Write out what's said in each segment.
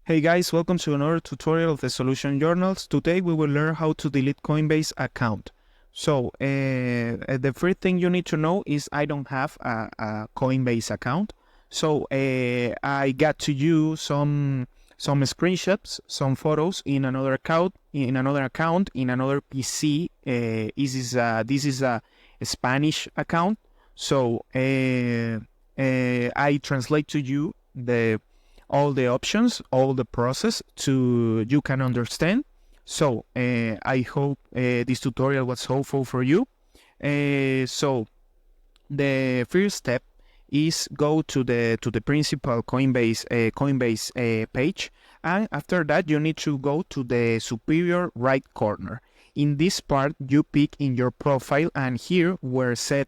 Hey guys, welcome to another tutorial of the Solution Journals. Today we will learn how to delete Coinbase account. So the first thing you need to know is I don't have a Coinbase account. So I got to you some screenshots, some photos in another account, in another PC. This is a Spanish account. So I translate to you all the options, all the process to you can understand. So I hope this tutorial was helpful for you. So the first step is go to the principal Coinbase page, and after that you need to go to the superior right corner. In this part you pick in your profile, and here where set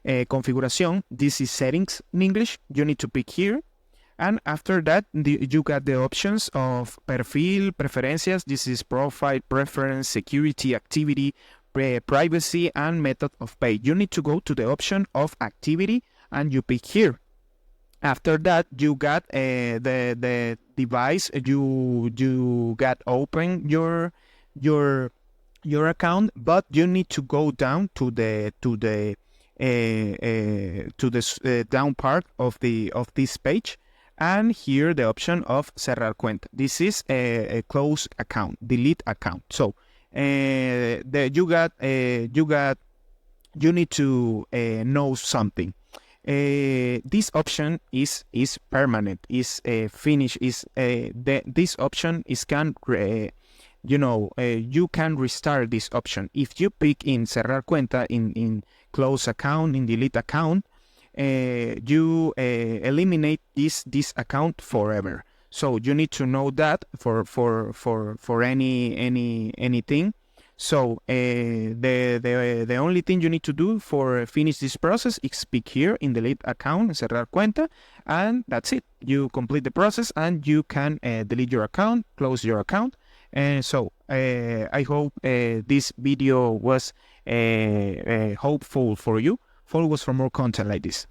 configuración, this is settings in English, you need to pick here. And after that, you got the options of perfil, preferencias. This is profile, preference, security, activity, privacy, and method of pay. You need to go to the option of activity and you pick here. After that, you got the device. You got open your account, but you need to go down to the down part of this page. And here the option of cerrar cuenta. This is a close account, delete account. So you need to know something. This option is permanent, is finished. This option is you can restart this option. If you pick in cerrar cuenta, in close account, in delete account, you eliminate this account forever. So you need to know that for anything. So the only thing you need to do for finish this process is pick here in delete account, cerrar cuenta, and that's it. You complete the process and you can delete your account, close your account. And so I hope this video was hopeful for you. Follow us for more content like this.